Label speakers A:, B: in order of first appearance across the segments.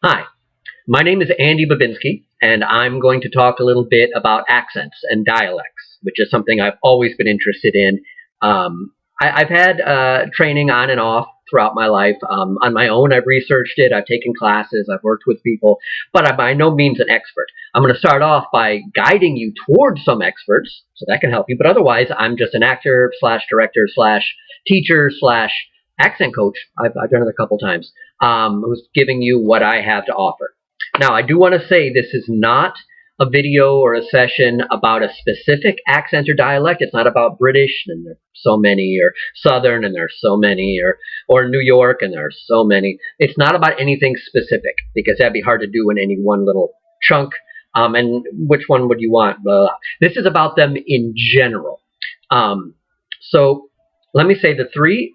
A: Hi, my name is Andy Babinski, and I'm going to talk a little bit about accents and dialects, which is something I've always been interested in. I've had training on and off throughout my life. On my own, I've researched it, I've taken classes, I've worked with people, but I'm by no means an expert. I'm going to start off by guiding you towards some experts, so that can help you, but otherwise, I'm just an actor slash director slash teacher slash accent coach. I've done it a couple times. Who's giving you what I have to offer. Now, I do want to say this is not a video or a session about a specific accent or dialect. It's not about British, and there's so many, or Southern, and there's so many, or New York, and there's so many. It's not about anything specific, because that'd be hard to do in any one little chunk. And which one would you want? This is about them in general. So let me say the three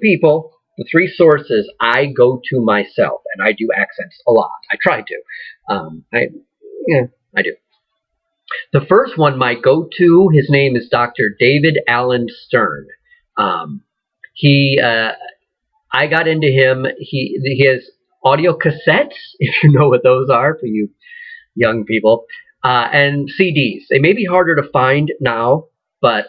A: people, the three sources I go to myself, and I do accents a lot. I try to. I do. The first one, my go-to, his name is Dr. David Alan Stern. I got into him. He has audio cassettes, if you know what those are for you young people, and CDs. They may be harder to find now, but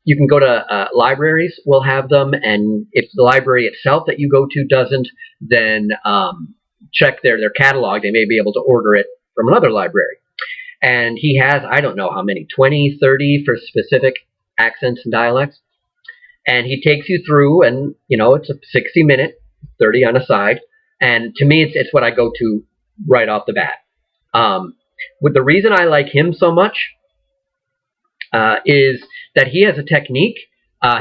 A: you can go to libraries will have them, and if the library itself that you go to doesn't, then check their catalog. They may be able to order it from another library. And he has, I don't know how many, 20, 30 for specific accents and dialects. And he takes you through, and it's a 60-minute, 30 on a side. And to me, it's what I go to right off the bat. With the reason I like him so much is that he has a technique.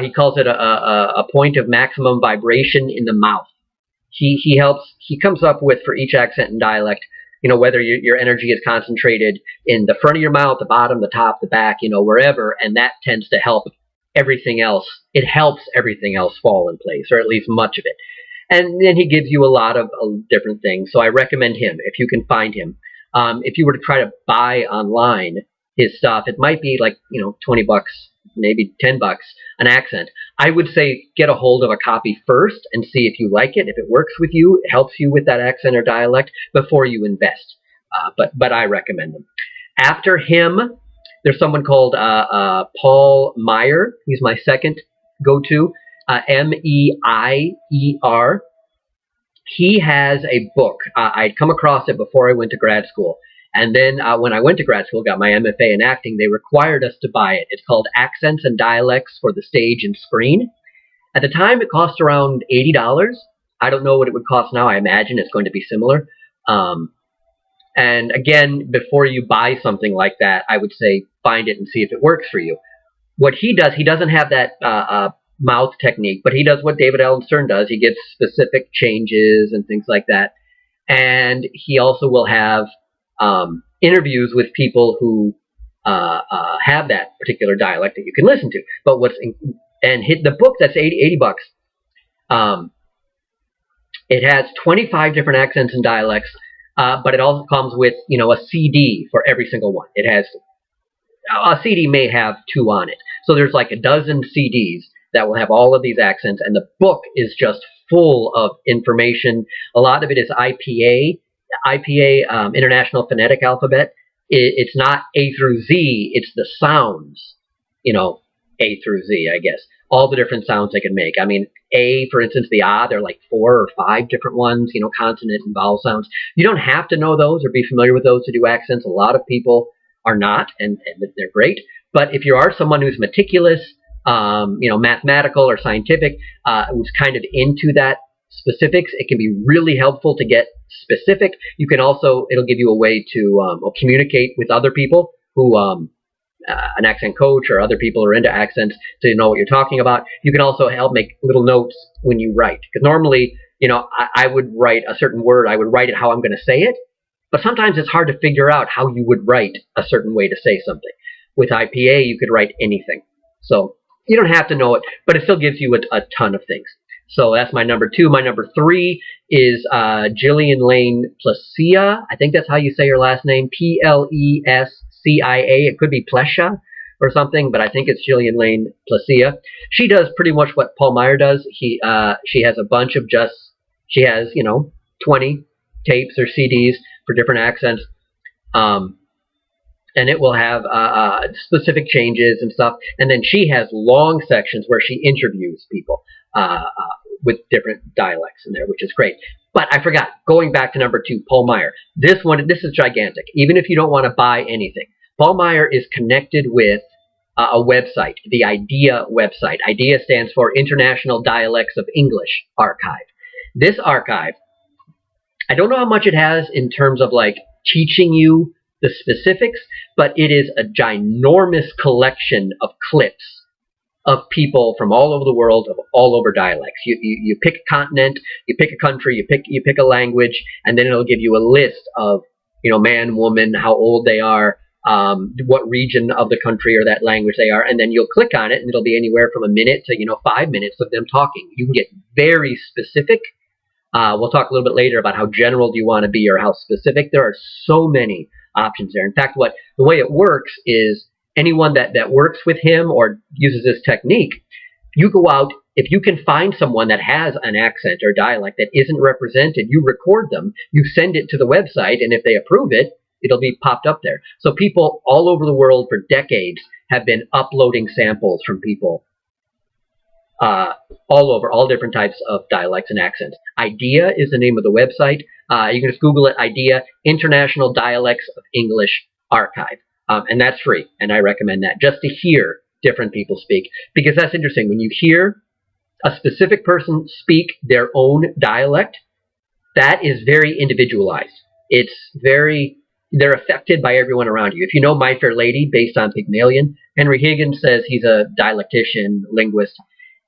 A: He calls it a point of maximum vibration in the mouth. He comes up with, for each accent and dialect, whether your energy is concentrated in the front of your mouth, the bottom, the top, the back, wherever, and that tends to help everything else. It helps everything else fall in place, or at least much of it. And then he gives you a lot of different things. So I recommend him if you can find him. If you were to try to buy online his stuff, it might be like, $20, maybe $10 an accent. I would say get a hold of a copy first and see if you like it, if it works with you, it helps you with that accent or dialect before you invest. But I recommend them. After him, there's someone called Paul Meyer. He's my second go-to, Meier. He has a book. I'd come across it before I went to grad school. And then when I went to grad school, got my MFA in acting, they required us to buy it. It's called Accents and Dialects for the Stage and Screen. At the time, it cost around $80. I don't know what it would cost now. I imagine it's going to be similar. And again, before you buy something like that, I would say find it and see if it works for you. What he does, he doesn't have that mouth technique, but he does what David Alan Stern does. He gives specific changes and things like that. And he also will have interviews with people who have that particular dialect that you can listen to. But hit the book, that's $80. It has 25 different accents and dialects, but it also comes with a CD for every single one. It has a CD may have 2 on it, so there's like a dozen CDs that will have all of these accents, and the book is just full of information. A lot of it is IPA, International Phonetic Alphabet. It's not A through Z, it's the sounds, A through Z, I guess. All the different sounds they can make. I mean, A, for instance, the ah, there are like 4 or 5 different ones, consonant and vowel sounds. You don't have to know those or be familiar with those to do accents. A lot of people are not, and they're great. But if you are someone who's meticulous, mathematical or scientific, who's kind of into that specifics, it can be really helpful to get specific. You can also, it'll give you a way to communicate with other people who, an accent coach or other people who are into accents, so you know what you're talking about. You can also help make little notes when you write. Because normally, I would write a certain word, I would write it how I'm going to say it, but sometimes it's hard to figure out how you would write a certain way to say something. With IPA, you could write anything. So you don't have to know it, but it still gives you a ton of things. So that's my number 2. My number 3 is Gillian Lane Placia. I think that's how you say her last name. Plescia. It could be Plescia or something, but I think it's Gillian Lane Placia. She does pretty much what Paul Meyer does. She has a bunch of she has 20 tapes or CDs for different accents. And it will have specific changes and stuff. And then she has long sections where she interviews people with different dialects in there, which is great. But I forgot, going back to number 2, Paul Meyer. This is gigantic. Even if you don't want to buy anything, Paul Meyer is connected with a website, the IDEA website. IDEA stands for International Dialects of English Archive. This archive, I don't know how much it has in terms of like teaching you the specifics, but it is a ginormous collection of clips of people from all over the world, of all over dialects. You pick a continent, you pick a country, you pick a language, and then it'll give you a list of, you know, man, woman, how old they are, what region of the country or that language they are, and then you'll click on it, and it'll be anywhere from a minute to 5 minutes of them talking. You can get very specific. We'll talk a little bit later about how general do you want to be or how specific. There are so many options there. In fact, the way it works is anyone that works with him or uses this technique, you go out, if you can find someone that has an accent or dialect that isn't represented, you record them, you send it to the website, and if they approve it, it'll be popped up there. So people all over the world for decades have been uploading samples from people all over, all different types of dialects and accents. IDEA is the name of the website. You can just Google it, IDEA, International Dialects of English Archive. And that's free, and I recommend that, just to hear different people speak. Because that's interesting. When you hear a specific person speak their own dialect, that is very individualized. They're affected by everyone around you. If you know My Fair Lady, based on Pygmalion, Henry Higgins says he's a dialectician, linguist.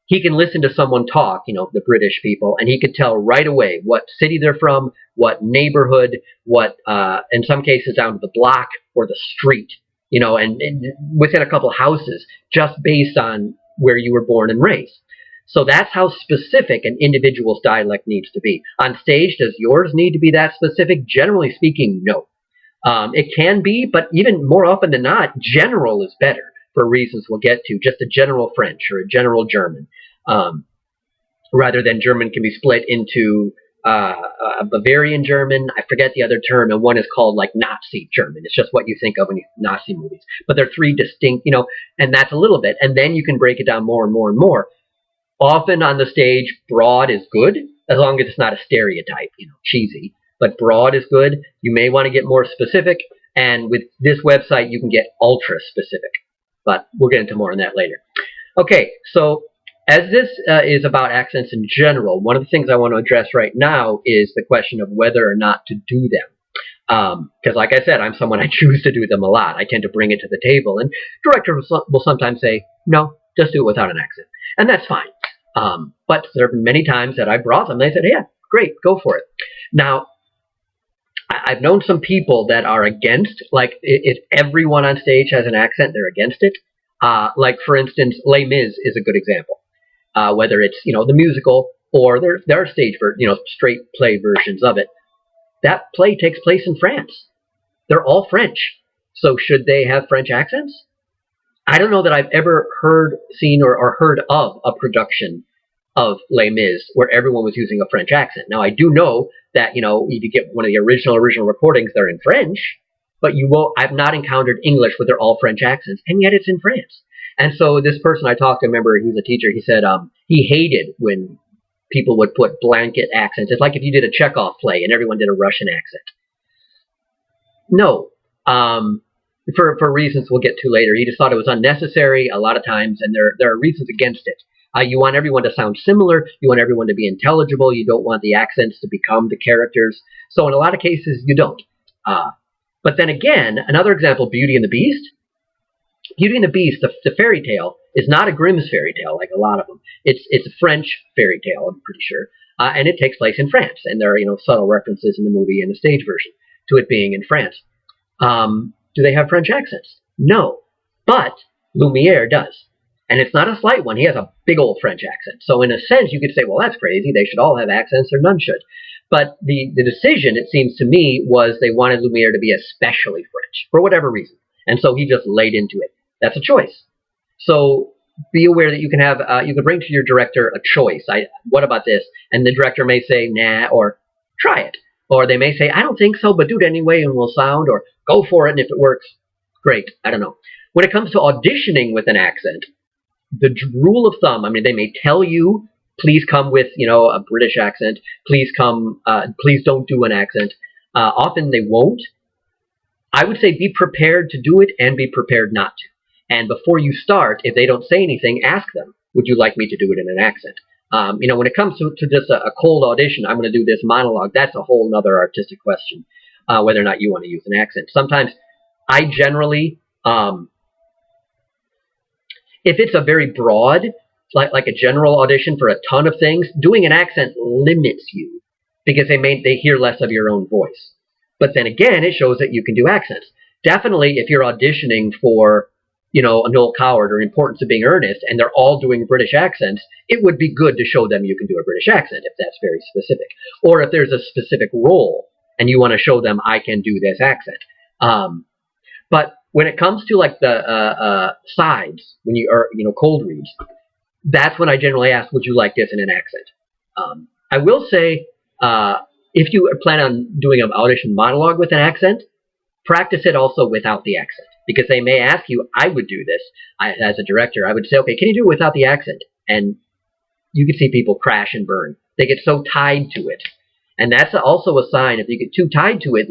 A: He can listen to someone talk, the British people, and he could tell right away what city they're from, what neighborhood, what, in some cases, down to the block or the street, and within a couple houses, just based on where you were born and raised. So that's how specific an individual's dialect needs to be. On stage, does yours need to be that specific? Generally speaking, no. It can be, but even more often than not, general is better for reasons we'll get to, just a general French or a general German. Rather than German can be split into a Bavarian German, I forget the other term, and one is called like Nazi German. It's just what you think of when you Nazi movies. But they're three distinct, and that's a little bit. And then you can break it down more and more and more. Often on the stage, broad is good, as long as it's not a stereotype, cheesy. But broad is good. You may want to get more specific, and with this website, you can get ultra specific. But we'll get into more on that later. Okay, so as this is about accents in general, one of the things I want to address right now is the question of whether or not to do them. Because like I said, I'm someone, I choose to do them a lot. I tend to bring it to the table, and directors will sometimes say, no, just do it without an accent. And that's fine. But there have been many times that I brought them, and they said, yeah, great, go for it. Now, I've known some people that are against, like if everyone on stage has an accent, they're against it. Like, for instance, Les Mis is a good example. Whether it's, the musical or there are stage, straight play versions of it. That play takes place in France. They're all French. So should they have French accents? I don't know that I've ever seen or heard of a production of Les Mis where everyone was using a French accent. Now, I do know that, if you get one of the original recordings, they're in French, but I've not encountered English where they're all French accents, and yet it's in France. And so this person I talked to, remember, he was a teacher, he said he hated when people would put blanket accents. It's like if you did a Chekhov play and everyone did a Russian accent. No. For reasons we'll get to later. He just thought it was unnecessary a lot of times, and there are reasons against it. You want everyone to sound similar. You want everyone to be intelligible. You don't want the accents to become the characters. So in a lot of cases, you don't. But then again, another example, Beauty and the Beast. Beauty and the Beast, the fairy tale, is not a Grimm's fairy tale like a lot of them. It's a French fairy tale, I'm pretty sure. And it takes place in France. And there are subtle references in the movie and the stage version to it being in France. Do they have French accents? No. But Lumiere does. And it's not a slight one. He has a big old French accent. So in a sense, you could say, well, that's crazy. They should all have accents or none should. But the decision, it seems to me, was they wanted Lumiere to be especially French for whatever reason. And so he just laid into it. That's a choice. So be aware that you can have, you can bring to your director a choice. What about this? And the director may say, nah, or try it. Or they may say, I don't think so, but do it anyway and we'll sound, or go for it and if it works, great. I don't know. When it comes to auditioning with an accent, the rule of thumb, I mean, they may tell you, please come with, a British accent. Please come, please don't do an accent. Often they won't. I would say be prepared to do it and be prepared not to. And before you start, if they don't say anything, ask them, would you like me to do it in an accent? When it comes to just a cold audition, I'm going to do this monologue, that's a whole other artistic question, whether or not you want to use an accent. Sometimes I generally, if it's a very broad, like a general audition for a ton of things, doing an accent limits you because they hear less of your own voice. But then again, it shows that you can do accents. Definitely, if you're auditioning for, a Noel Coward or Importance of Being Earnest, and they're all doing British accents, it would be good to show them you can do a British accent if that's very specific. Or if there's a specific role and you want to show them I can do this accent. But when it comes to like the sides, when you are cold reads, that's when I generally ask, would you like this in an accent? I will say, if you plan on doing an audition monologue with an accent, practice it also without the accent. Because they may ask you, I would do this. As a director, I would say, okay, can you do it without the accent? And you can see people crash and burn. They get so tied to it. And that's also a sign, if you get too tied to it,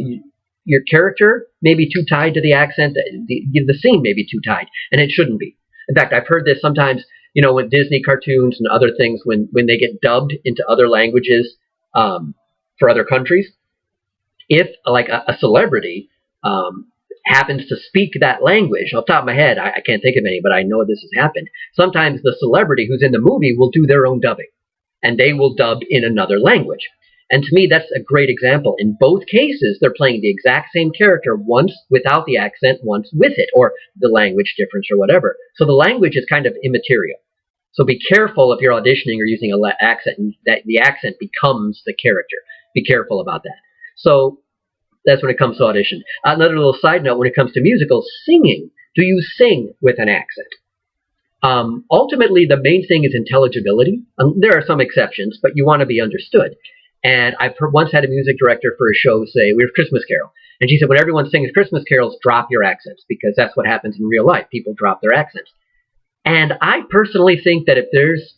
A: your character may be too tied to the accent, the scene may be too tied, and it shouldn't be. In fact, I've heard this sometimes, with Disney cartoons and other things, when they get dubbed into other languages for other countries, if like a celebrity happens to speak that language, off the top of my head, I can't think of any, but I know this has happened. Sometimes the celebrity who's in the movie will do their own dubbing, and they will dub in another language. And to me, that's a great example. In both cases, they're playing the exact same character, once without the accent, once with it, or the language difference or whatever. So the language is kind of immaterial. So be careful if you're auditioning or using an accent, that the accent becomes the character. Be careful about that. So that's when it comes to audition. Another little side note, when it comes to musicals, singing. Do you sing with an accent? Ultimately, the main thing is intelligibility. There are some exceptions, but you want to be understood. And I once had a music director for a show say, we were Christmas Carol. And she said, when everyone sings Christmas carols, drop your accents, because that's what happens in real life. People drop their accents. And I personally think that if there's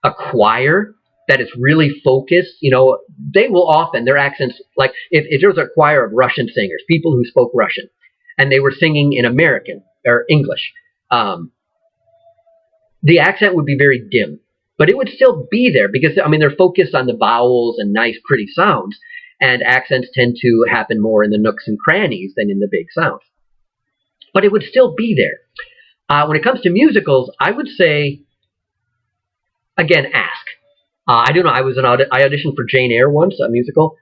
A: a choir that is really focused, they will often, their accents, like if there was a choir of Russian singers, people who spoke Russian, and they were singing in American or English, the accent would be very dim. But it would still be there because, they're focused on the vowels and nice, pretty sounds. And accents tend to happen more in the nooks and crannies than in the big sounds. But it would still be there. When it comes to musicals, I would say, again, ask. I do know, I auditioned for Jane Eyre once, a musical,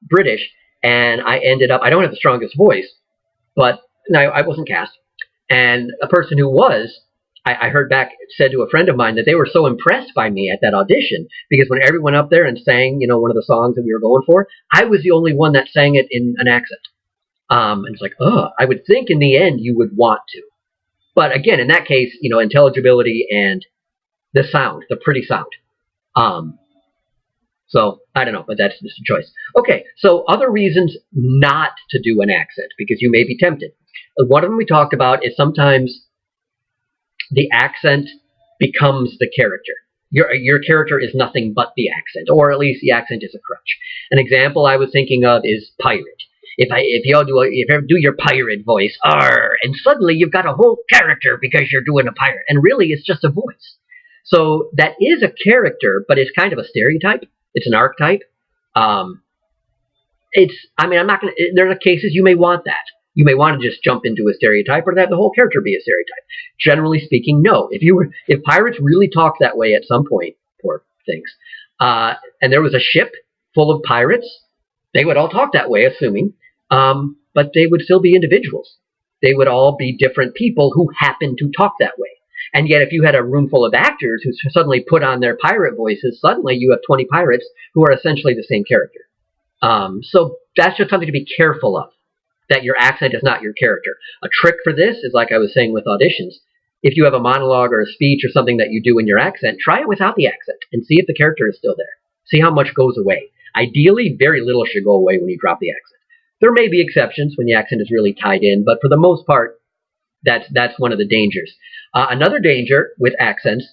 A: British, and I ended up, I don't have the strongest voice, but no, I wasn't cast. And a person who was, I heard back, said to a friend of mine that they were so impressed by me at that audition because when everyone up there and sang, one of the songs that we were going for, I was the only one that sang it in an accent. And it's like, I would think in the end you would want to. But again, in that case, intelligibility and the sound, the pretty sound. So I don't know, but that's just a choice. Okay, so other reasons not to do an accent because you may be tempted. One of them we talked about is sometimes the accent becomes the character. Your character is nothing but the accent, or at least the accent is a crutch. An example I was thinking of is pirate. If you ever do your pirate voice, "Arr," and suddenly you've got a whole character because you're doing a pirate, and really it's just a voice. So that is a character, but it's kind of a stereotype. It's an archetype. I'm not gonna. There are cases you may want that. You may want to just jump into a stereotype or have the whole character be a stereotype. Generally speaking, no. If pirates really talked that way at some point, poor things, and there was a ship full of pirates, they would all talk that way, assuming, but they would still be individuals. They would all be different people who happen to talk that way. And yet if you had a room full of actors who suddenly put on their pirate voices, suddenly you have 20 pirates who are essentially the same character. So that's just something to be careful of, that your accent is not your character. A trick for this is, like I was saying with auditions, if you have a monologue or a speech or something that you do in your accent, try it without the accent and see if the character is still there. See how much goes away. Ideally, very little should go away when you drop the accent. There may be exceptions when the accent is really tied in, but for the most part, that's one of the dangers. Another danger with accents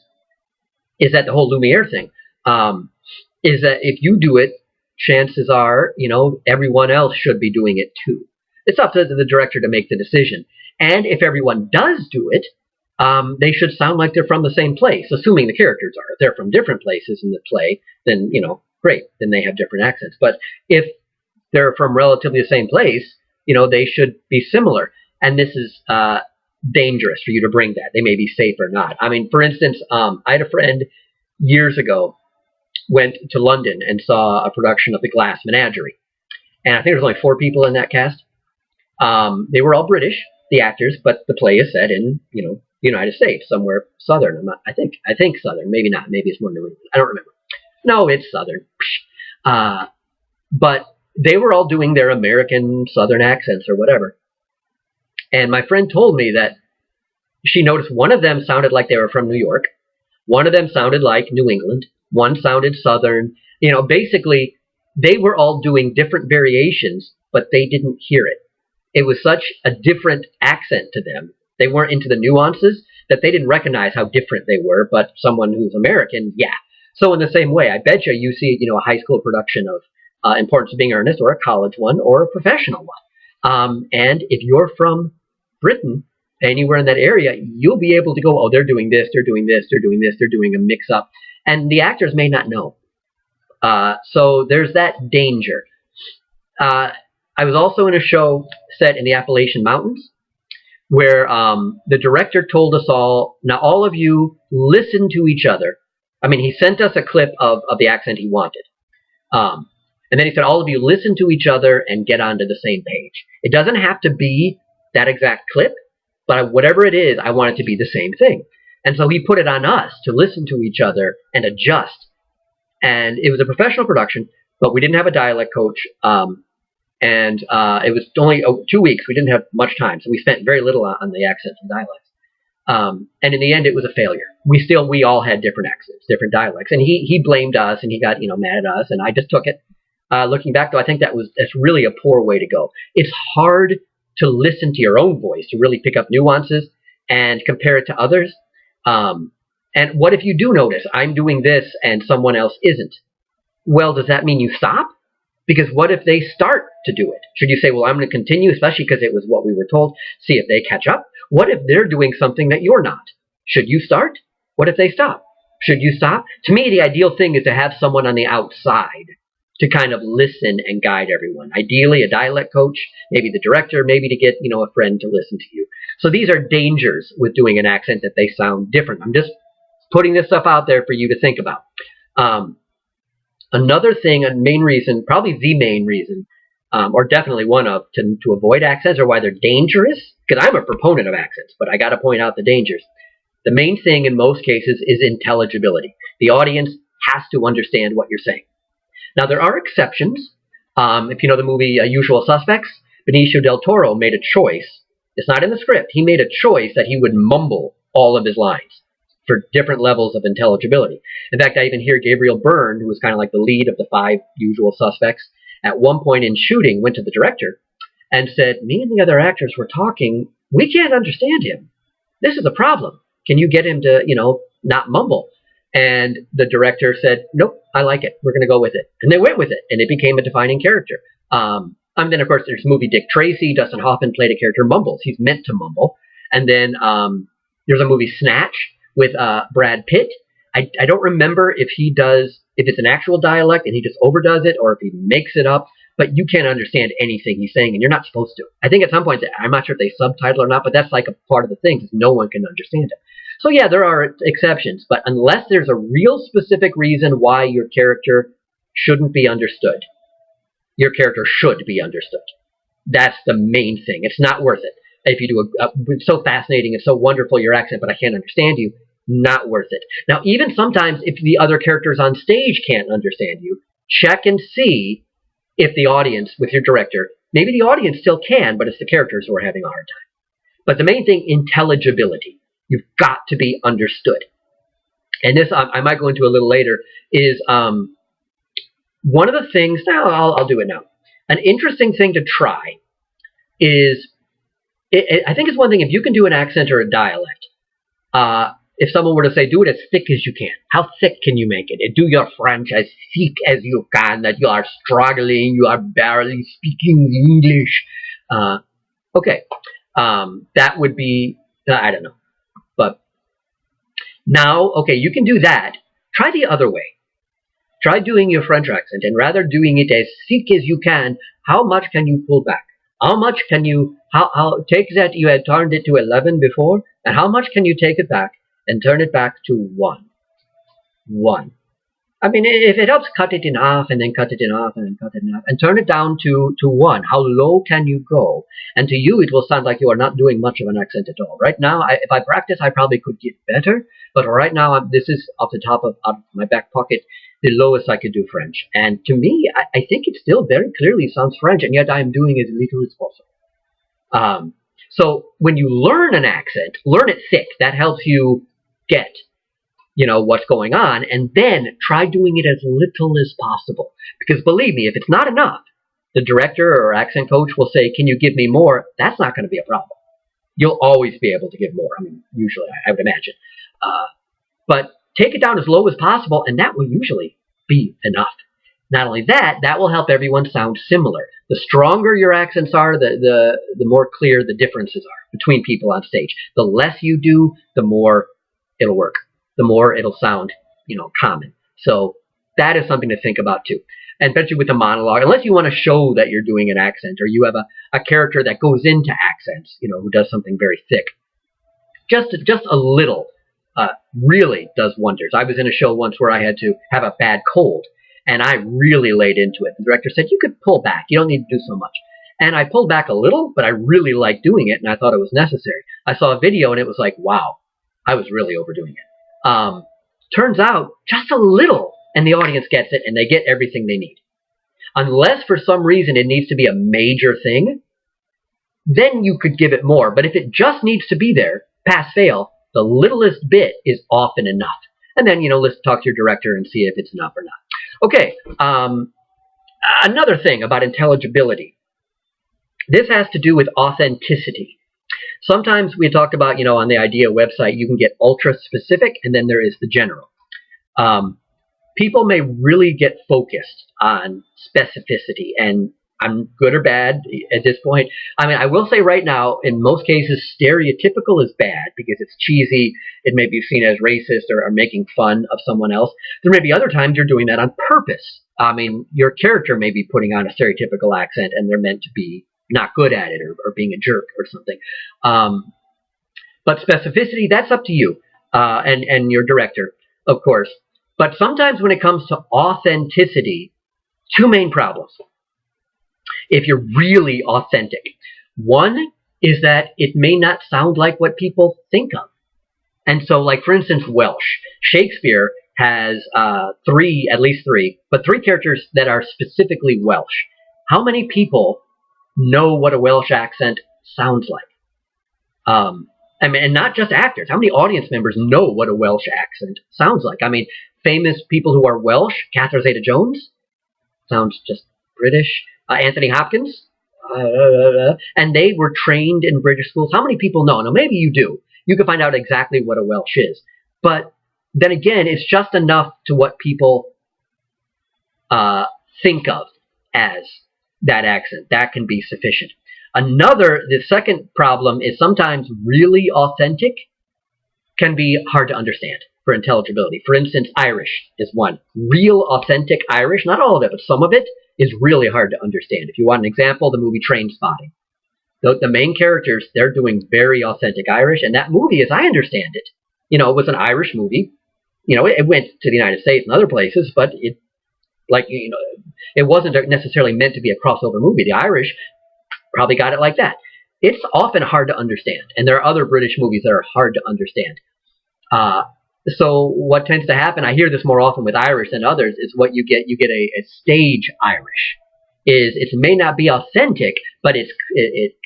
A: is that the whole Lumiere thing is that if you do it, chances are, everyone else should be doing it too. It's up to the director to make the decision. And if everyone does do it, they should sound like they're from the same place, assuming the characters are. If they're from different places in the play, then, great, then they have different accents. But if they're from relatively the same place, they should be similar. And this is dangerous for you to bring that. They may be safe or not. I mean, for instance, I had a friend years ago went to London and saw a production of The Glass Menagerie. And I think there was only 4 people in that cast. They were all British, the actors, but the play is set in, the United States, somewhere southern. I think southern, maybe not. Maybe it's more New England. I don't remember. No, it's southern. But they were all doing their American southern accents or whatever. And my friend told me that she noticed one of them sounded like they were from New York. One of them sounded like New England. One sounded southern. Basically, they were all doing different variations, but they didn't hear it. It was such a different accent to them. They weren't into the nuances that they didn't recognize how different they were, but someone who's American, yeah. So in the same way, I bet you see, a high school production of Importance of Being Earnest, or a college one, or a professional one. And if you're from Britain, anywhere in that area, you'll be able to go, oh, they're doing this, they're doing this, they're doing this, they're doing a mix-up. And the actors may not know. So there's that danger. I was also in a show set in the Appalachian Mountains where the director told us all, now all of you listen to each other. I mean, he sent us a clip of the accent he wanted. And then he said, all of you listen to each other and get onto the same page. It doesn't have to be that exact clip, but whatever it is, I want it to be the same thing. And so he put it on us to listen to each other and adjust. And it was a professional production, but we didn't have a dialect coach. And it was only 2 weeks. We didn't have much time, so we spent very little on the accents and dialects. And in the end, it was a failure. We all had different accents, different dialects. And he blamed us, and he got mad at us, and I just took it. Looking back, though, I think that's really a poor way to go. It's hard to listen to your own voice, to really pick up nuances and compare it to others. And what if you do notice, I'm doing this and someone else isn't? Well, does that mean you stop? Because what if they start to do it? Should you say, well, I'm going to continue, especially because it was what we were told, see if they catch up? What if they're doing something that you're not? Should you start? What if they stop? Should you stop? To me, the ideal thing is to have someone on the outside to kind of listen and guide everyone. Ideally, a dialect coach, maybe the director, maybe to get, a friend to listen to you. So these are dangers with doing an accent, that they sound different. I'm just putting this stuff out there for you to think about. Another thing, a main reason, probably the main reason, or definitely one of, to avoid accents, or why they're dangerous, because I'm a proponent of accents, but I got to point out the dangers. The main thing in most cases is intelligibility. The audience has to understand what you're saying. Now, there are exceptions. If you know the movie Usual Suspects, Benicio del Toro made a choice. It's not in the script. He made a choice that he would mumble all of his lines for different levels of intelligibility. In fact, I even hear Gabriel Byrne, who was kind of like the lead of the 5 usual suspects, at one point in shooting went to the director and said, me and the other actors were talking. We can't understand him. This is a problem. Can you get him to, not mumble? And the director said, nope, I like it. We're going to go with it. And they went with it, and it became a defining character. And then, of course, there's the movie Dick Tracy. Dustin Hoffman played a character mumbles. He's meant to mumble. And then there's a movie Snatch with Brad Pitt. I don't remember if it's an actual dialect and he just overdoes it, or if he makes it up, but you can't understand anything he's saying, and you're not supposed to. I think at some point, I'm not sure if they subtitle or not, but that's like a part of the thing, because no one can understand it. So yeah, there are exceptions, but unless there's a real specific reason why your character shouldn't be understood, your character should be understood. That's the main thing. It's not worth it. If you do it's so fascinating, it's so wonderful, your accent, but I can't understand you, not worth it. Now, even sometimes if the other characters on stage can't understand you, check and see if the audience, with your director, maybe the audience still can, but it's the characters who are having a hard time. But the main thing, intelligibility. You've got to be understood. And this, I might go into a little later, is one of the things, now I'll do it now. An interesting thing to try is, I think it's one thing if you can do an accent or a dialect. If someone were to say, do it as thick as you can, how thick can you make it? Do your French as thick as you can, that you are struggling, you are barely speaking English. Okay, that would be, I don't know. But now, okay, you can do that. Try the other way. Try doing your French accent, and rather doing it as thick as you can, how much can you pull back? How much can you, how take that you had turned it to 11 before, and how much can you take it back and turn it back to 1? 1. I mean, if it helps, cut it in half, and then cut it in half, and then cut it in half, and turn it down to 1. How low can you go? And to you, it will sound like you are not doing much of an accent at all. Right now, if I practice, I probably could get better, but right now, this is off the top of my back pocket, the lowest I could do French. And to me, I think it still very clearly sounds French, and yet I am doing as little as possible. So when you learn an accent, learn it thick. That helps you get, what's going on, and then try doing it as little as possible. Because believe me, if it's not enough, the director or accent coach will say, can you give me more? That's not going to be a problem. You'll always be able to give more. I mean, usually, I would imagine. But take it down as low as possible, and that will usually be enough. Not only that, that will help everyone sound similar. The stronger your accents are, the more clear the differences are between people on stage. The less you do, the more it'll work. The more it'll sound, common. So that is something to think about too. And especially with the monologue, unless you want to show that you're doing an accent, or you have a character that goes into accents, who does something very thick. Just a little really does wonders. I was in a show once where I had to have a bad cold, and I really laid into it. The director said, you could pull back. You don't need to do so much. And I pulled back a little, but I really liked doing it, and I thought it was necessary. I saw a video, and it was like, wow, I was really overdoing it. Turns out, just a little, and the audience gets it, and they get everything they need. Unless, for some reason, it needs to be a major thing, then you could give it more. But if it just needs to be there, pass-fail, the littlest bit is often enough. And then, let's talk to your director and see if it's enough or not. Okay, another thing about intelligibility. This has to do with authenticity. Sometimes we talked about, on the IDEA website, you can get ultra-specific, and then there is the general. People may really get focused on specificity, and I'm good or bad at this point. I mean, I will say right now, in most cases, stereotypical is bad because it's cheesy. It may be seen as racist or making fun of someone else. There may be other times you're doing that on purpose. I mean, your character may be putting on a stereotypical accent, and they're meant to be not good at it or being a jerk or something. But specificity, that's up to you and your director, of course. But sometimes when it comes to authenticity, two main problems. If you're really authentic. One is that it may not sound like what people think of. And so, like, for instance, Welsh. Shakespeare has at least three characters that are specifically Welsh. How many people know what a Welsh accent sounds like? I mean, and not just actors. How many audience members know what a Welsh accent sounds like? I mean, famous people who are Welsh, Catherine Zeta-Jones, sounds just British. Anthony Hopkins, and they were trained in British schools. How many people know? Now, maybe you do. You can find out exactly what a Welsh is. But then again, it's just enough to what people think of as that accent. That can be sufficient. The second problem is sometimes really authentic can be hard to understand for intelligibility. For instance, Irish is one. Real authentic Irish, not all of it, but some of it, is really hard to understand. If you want an example, the movie Trainspotting. The main characters, they're doing very authentic Irish, and that movie, as I understand it, it was an Irish movie. It went to the United States and other places, but it wasn't necessarily meant to be a crossover movie. The Irish probably got it like that. It's often hard to understand, and there are other British movies that are hard to understand. So what tends to happen, I hear this more often with Irish than others, is what you get a stage Irish. It may not be authentic, but it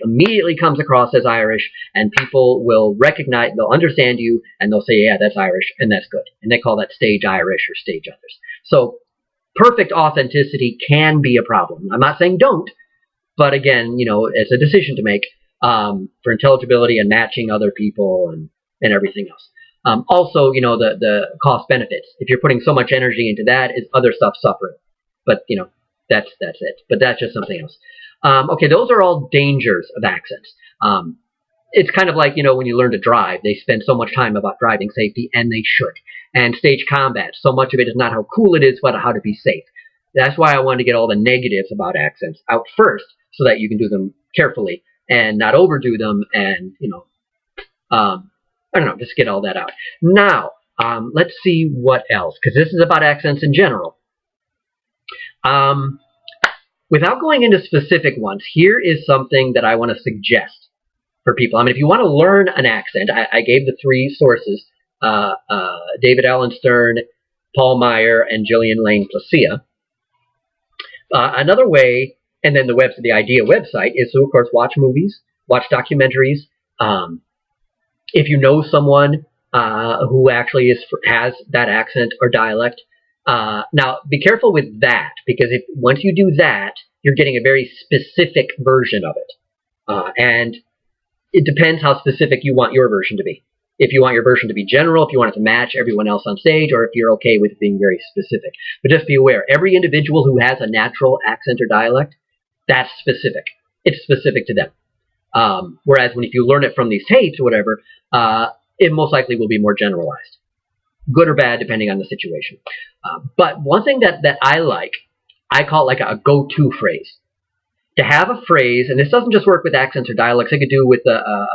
A: immediately comes across as Irish, and people will recognize, they'll understand you, and they'll say, yeah, that's Irish, and that's good. And they call that stage Irish or stage others. So perfect authenticity can be a problem. I'm not saying don't, but again, it's a decision to make for intelligibility and matching other people and everything else. Also, the cost benefits. If you're putting so much energy into that, is other stuff suffering? But that's it. But that's just something else. Okay, those are all dangers of accents. It's kind of like when you learn to drive, they spend so much time about driving safety, and they should. And stage combat, so much of it is not how cool it is, but how to be safe. That's why I wanted to get all the negatives about accents out first, so that you can do them carefully and not overdo them, and I don't know, just get all that out. Now, let's see what else, because this is about accents in general. Without going into specific ones, here is something that I want to suggest for people. I mean, if you want to learn an accent, I gave the 3 sources, David Allen Stern, Paul Meyer, and Gillian Lane Placia. Another way, and then the IDEA website, is to, of course, watch movies, watch documentaries. If you know someone who actually has that accent or dialect, now be careful with that, because once you do that, you're getting a very specific version of it. And it depends how specific you want your version to be. If you want your version to be general, if you want it to match everyone else on stage, or if you're okay with it being very specific. But just be aware, every individual who has a natural accent or dialect, that's specific. It's specific to them. Whereas if you learn it from these tapes or whatever, it most likely will be more generalized. Good or bad, depending on the situation. But one thing that I like, I call it like a go-to phrase. To have a phrase, and this doesn't just work with accents or dialects, it could do with a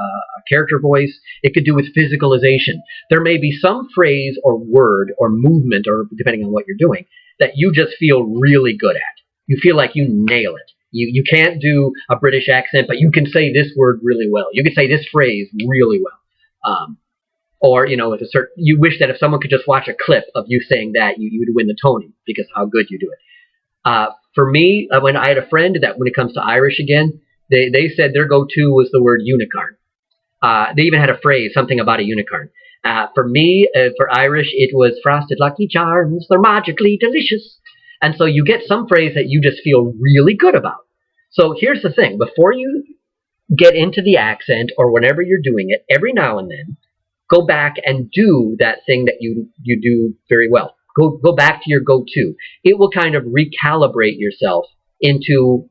A: character voice, it could do with physicalization. There may be some phrase or word or movement, or depending on what you're doing, that you just feel really good at. You feel like you nail it. You can't do a British accent, but you can say this word really well. You can say this phrase really well. Or, with a certain, you wish that if someone could just watch a clip of you saying that, you would win the Tony because of how good you do it. For me, when I had a friend that when it comes to Irish again, they said their go-to was the word unicorn. They even had a phrase, something about a unicorn. For me, for Irish, it was frosted lucky charms, they're magically delicious. And so you get some phrase that you just feel really good about. So here's the thing, before you get into the accent or whenever you're doing it, every now and then, go back and do that thing that you do very well. Go back to your go-to. It will kind of recalibrate yourself into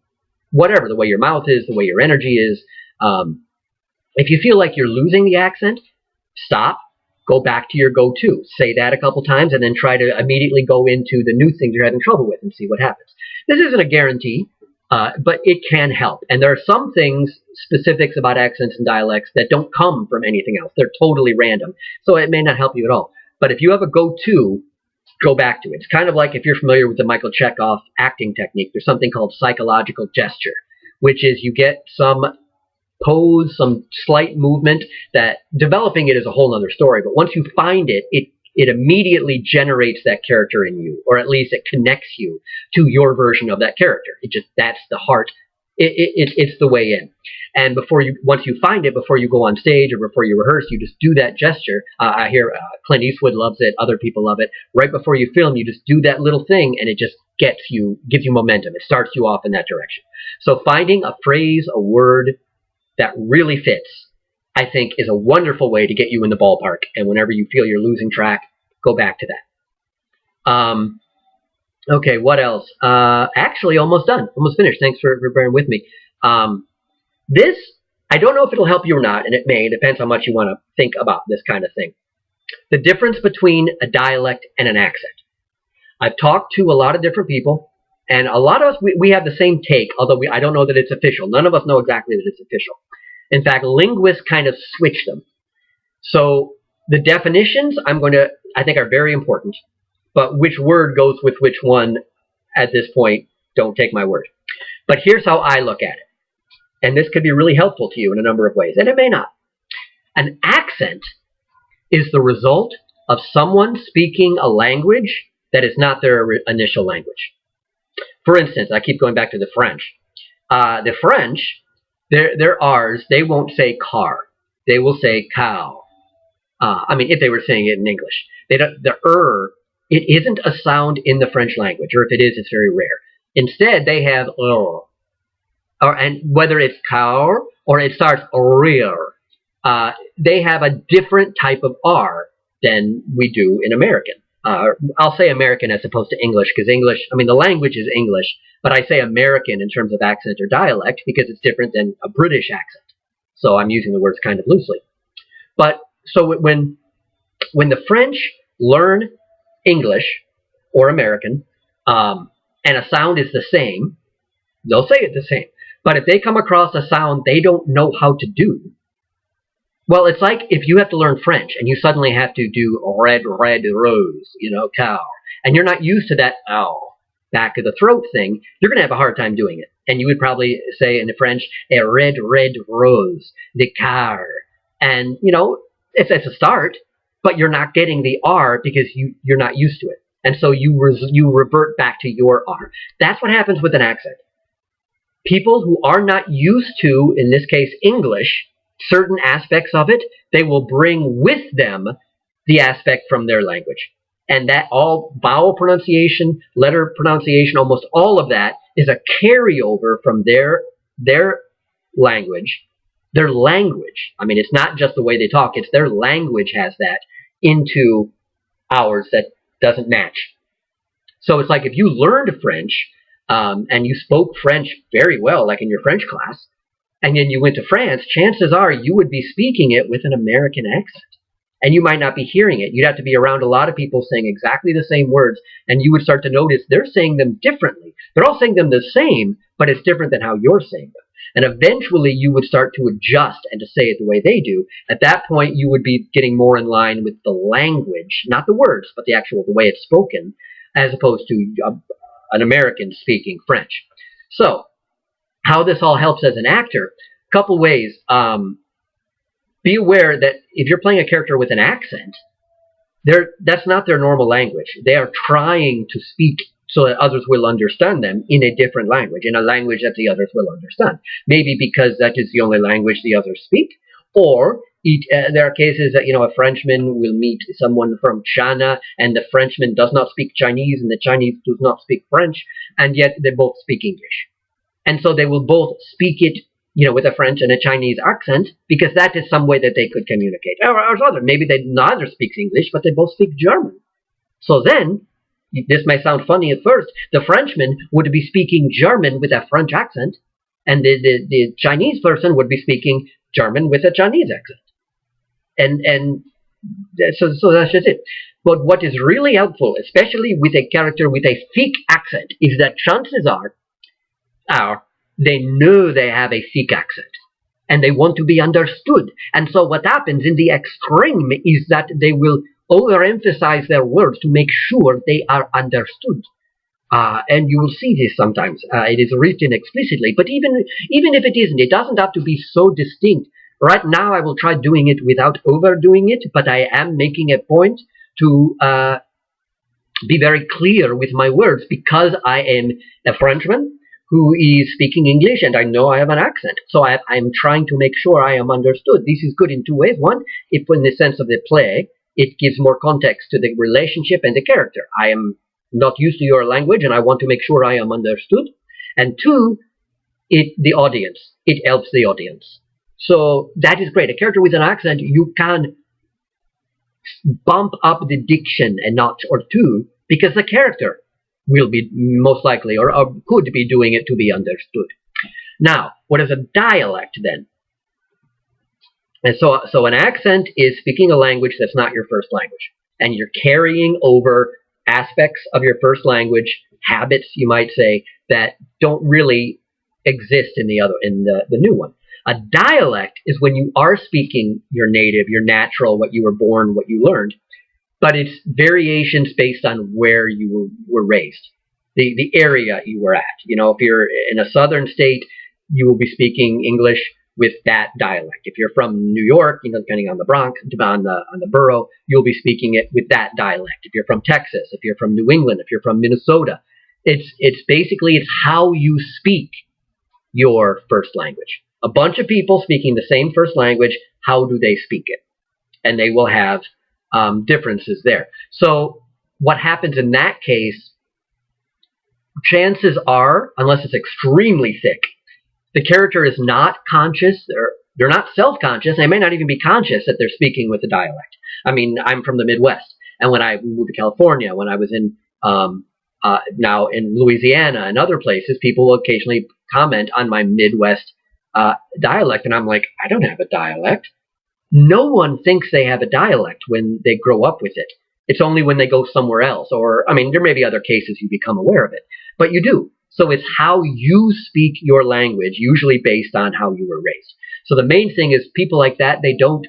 A: whatever, the way your mouth is, the way your energy is. If you feel like you're losing the accent, stop, go back to your go-to. Say that a couple times, and then try to immediately go into the new things you're having trouble with and see what happens. This isn't a guarantee, but it can help. And there are some things, specifics about accents and dialects, that don't come from anything else. They're totally random, so it may not help you at all. But if you have a go-to, go back to it. It's kind of like if you're familiar with the Michael Chekhov acting technique, there's something called psychological gesture, which is you get some pose, some slight movement, that developing it is a whole other story. But once you find it, it immediately generates that character in you, or at least it connects you to your version of that character. That's the heart. It's the way in. And once you find it, before you go on stage or before you rehearse, you just do that gesture. I hear Clint Eastwood loves it. Other people love it. Right before you film, you just do that little thing, and it just gives you momentum. It starts you off in that direction. So finding a phrase, a word that really fits, I think, is a wonderful way to get you in the ballpark. And whenever you feel you're losing track, go back to that. Okay, what else? Actually, almost done. Almost finished. Thanks for bearing with me. This, I don't know if it'll help you or not, and it may. It depends how much you want to think about this kind of thing. The difference between a dialect and an accent. I've talked to a lot of different people, and a lot of us, we have the same take, although I don't know that it's official. None of us know exactly that it's official. In fact, linguists kind of switch them. So the definitions I think are very important, but which word goes with which one at this point, don't take my word. But here's how I look at it. And this could be really helpful to you in a number of ways, and it may not. An accent is the result of someone speaking a language that is not their initial language. For instance, I keep going back to the French. The French, their R's, they won't say car. They will say cow. I mean, if they were saying it in English. The it isn't a sound in the French language, or if it is, it's very rare. Instead, they have and whether it's car or it starts rear, they have a different type of R than we do in American. I'll say American as opposed to English, because English, I mean, the language is English, but I say American in terms of accent or dialect because it's different than a British accent. So I'm using the words kind of loosely. But so when the French learn English or American, and a sound is the same, they'll say it the same. But if they come across a sound they don't know how to do, well, it's like if you have to learn French and you suddenly have to do red, rose, cow, and you're not used to that back of the throat thing, you're going to have a hard time doing it. And you would probably say in the French, a red rose, the car. And, it's a start, but you're not getting the R because you're not used to it. And so you revert back to your R. That's what happens with an accent. People who are not used to, in this case, English, certain aspects of it, they will bring with them the aspect from their language. And that all vowel pronunciation, letter pronunciation, almost all of that is a carryover from their language. Their language. I mean, it's not just the way they talk, it's their language has that into ours that doesn't match. So it's like if you learned French and you spoke French very well, like in your French class, and then you went to France, chances are you would be speaking it with an American accent. And you might not be hearing it. You'd have to be around a lot of people saying exactly the same words, and you would start to notice they're saying them differently. They're all saying them the same, but it's different than how you're saying them. And eventually you would start to adjust and to say it the way they do. At that point, you would be getting more in line with the language, not the words, but the way it's spoken, as opposed to an American speaking French. So, how this all helps as an actor, a couple ways. Be aware that if you're playing a character with an accent, that's not their normal language. They are trying to speak so that others will understand them in a different language, in a language that the others will understand. Maybe because that is the only language the others speak, or there are cases that, a Frenchman will meet someone from China, and the Frenchman does not speak Chinese, and the Chinese does not speak French, and yet they both speak English. And so they will both speak it, with a French and a Chinese accent, because that is some way that they could communicate. Or maybe they neither speaks English, but they both speak German. So then, this may sound funny at first, the Frenchman would be speaking German with a French accent, and the Chinese person would be speaking German with a Chinese accent. And so that's just it. But what is really helpful, especially with a character with a thick accent, is that chances are they know they have a thick accent, and they want to be understood. And so what happens in the extreme is that they will overemphasize their words to make sure they are understood. And you will see this sometimes. It is written explicitly, but even if it isn't, it doesn't have to be so distinct. Right now, I will try doing it without overdoing it, but I am making a point to be very clear with my words, because I am a Frenchman who is speaking English, and I know I have an accent. So I'm trying to make sure I am understood. This is good in two ways. One, if in the sense of the play, it gives more context to the relationship and the character. I am not used to your language, and I want to make sure I am understood. And two, the audience. It helps the audience. So that is great. A character with an accent, you can bump up the diction a notch or two, because the character will be most likely or could be doing it to be understood. Now, what is a dialect then? And so an accent is speaking a language that's not your first language, and you're carrying over aspects of your first language, habits, you might say, that don't really exist in the new one. A dialect is when you are speaking your native, your natural, what you were born, what you learned, but it's variations based on where you were raised, the area you were at. If you're in a southern state, you will be speaking English with that dialect. If you're from New York, depending on the Bronx, on the borough, you'll be speaking it with that dialect. If you're from Texas, if you're from New England, if you're from Minnesota, it's basically how you speak your first language. A bunch of people speaking the same first language, how do they speak it? And they will have differences there. So what happens in that case, chances are, unless it's extremely thick, the character is not conscious, they're not self-conscious, they may not even be conscious that they're speaking with a dialect. I mean, I'm from the Midwest, and when I moved to California, when I was in now in Louisiana and other places, people will occasionally comment on my Midwest dialect, and I'm like, I don't have a dialect. No one thinks they have a dialect when they grow up with it. It's only when they go somewhere else, or, I mean, there may be other cases you become aware of it, but you do. So it's how you speak your language, usually based on how you were raised. So the main thing is people like that, they don't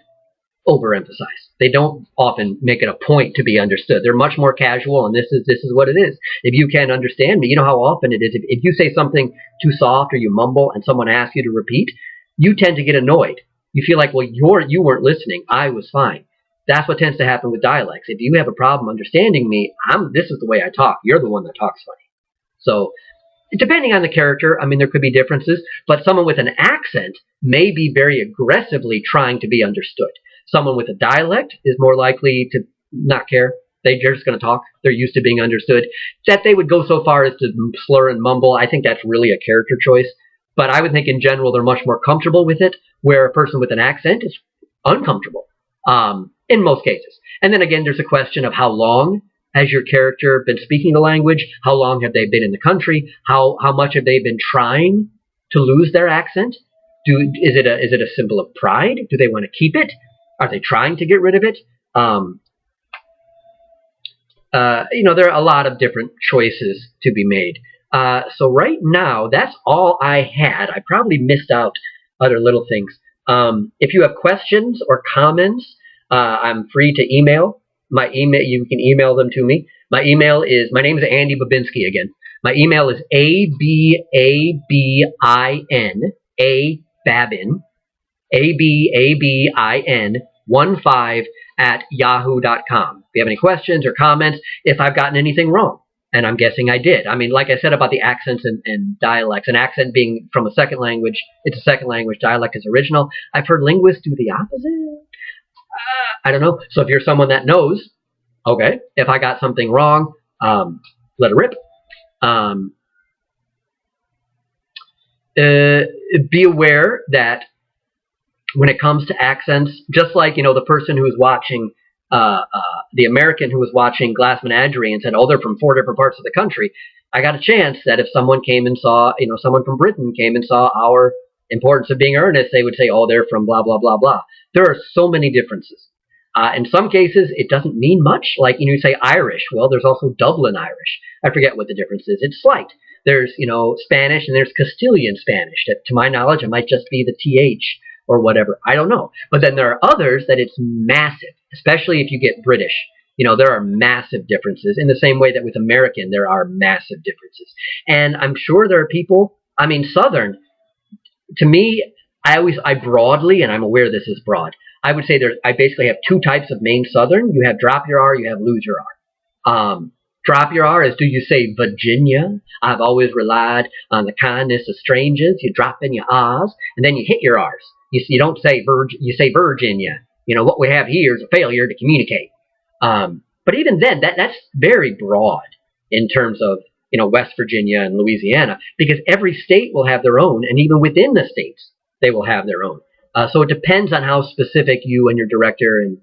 A: overemphasize. They don't often make it a point to be understood. They're much more casual, and this is what it is. If you can't understand me, you know how often it is. If you say something too soft or you mumble and someone asks you to repeat, you tend to get annoyed. You feel like, well, you weren't listening. I was fine. That's what tends to happen with dialects. If you have a problem understanding me, this is the way I talk. You're the one that talks funny. So depending on the character, I mean, there could be differences, but someone with an accent may be very aggressively trying to be understood. Someone with a dialect is more likely to not care. They're just going to talk. They're used to being understood. That they would go so far as to slur and mumble, I think that's really a character choice. But I would think in general they're much more comfortable with it, where a person with an accent is uncomfortable in most cases. And then again, there's a question of how long has your character been speaking the language? How long have they been in the country? How much have they been trying to lose their accent? Is it a symbol of pride? Do they want to keep it? Are they trying to get rid of it? There are a lot of different choices to be made. So right now, that's all I had. I probably missed out other little things. If you have questions or comments, I'm free to email. You can email them to me. My name is Andy Babinski again. My email is Babin, ABABIN15 at yahoo.com. If you have any questions or comments, if I've gotten anything wrong, and I'm guessing I did. I mean, like I said about the accents and dialects, an accent being from a second language, it's a second language, dialect is original. I've heard linguists do the opposite. I don't know. So if you're someone that knows, okay, if I got something wrong, let it rip. Be aware that when it comes to accents, just like, the person who was watching, the American who was watching Glass Menagerie and said, oh, they're from 4 different parts of the country, I got a chance that if someone came and saw, someone from Britain came and saw our importance of being earnest, they would say, oh, they're from blah, blah, blah, blah. There are so many differences. In some cases, it doesn't mean much. Like, you say Irish. Well, there's also Dublin Irish. I forget what the difference is. It's slight. There's, Spanish, and there's Castilian Spanish. That, to my knowledge, it might just be the TH or whatever. I don't know. But then there are others that it's massive, especially if you get British. There are massive differences in the same way that with American, there are massive differences. And I'm sure there are people, Southern, to me, I broadly, and I'm aware this is broad, I would say I basically have 2 types of main Southern. You have drop your R, you have lose your R. Drop your R is, do you say Virginia? I've always relied on the kindness of strangers. You drop in your R's, and then you hit your R's. You don't say you say Virginia. What we have here is a failure to communicate. But even then, that's very broad in terms of, West Virginia and Louisiana, because every state will have their own, and even within the states, they will have their own. So it depends on how specific you and your director and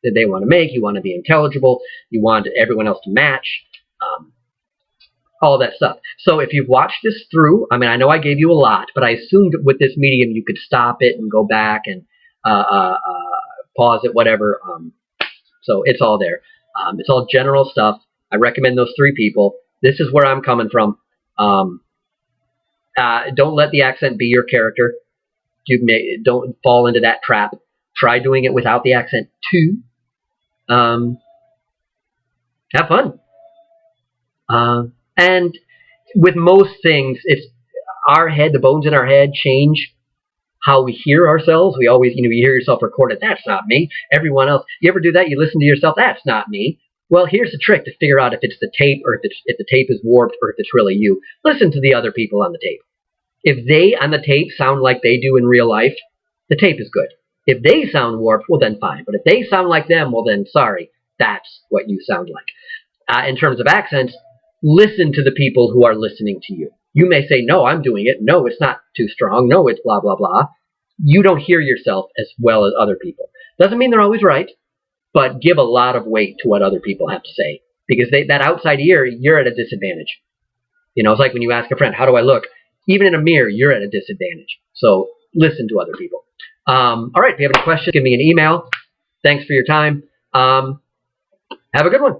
A: that they want to make. You want to be intelligible. You want everyone else to match. All that stuff. So if you've watched this through, I know I gave you a lot, but I assumed with this medium you could stop it and go back and pause it, whatever. So it's all there. It's all general stuff. I recommend those 3 people. This is where I'm coming from. Don't let the accent be your character. Don't fall into that trap. Try doing it without the accent too. Have fun. And with most things, it's the bones in our head change how we hear ourselves. We always, you hear yourself recorded. That's not me. Everyone else. You ever do that? You listen to yourself. That's not me. Well, here's the trick to figure out if it's the tape or if the tape is warped or if it's really you. Listen to the other people on the tape. If they on the tape sound like they do in real life, the tape is good. If they sound warped, well then fine. But if they sound like them, well then sorry, that's what you sound like. In terms of accents, listen to the people who are listening to you. You may say, no, I'm doing it. No, it's not too strong. No, it's blah, blah, blah. You don't hear yourself as well as other people. Doesn't mean they're always right, but give a lot of weight to what other people have to say. Because that outside ear, you're at a disadvantage. You know, it's like when you ask a friend, how do I look? Even in a mirror, you're at a disadvantage. So listen to other people. All right, if you have any questions, give me an email. Thanks for your time. Have a good one.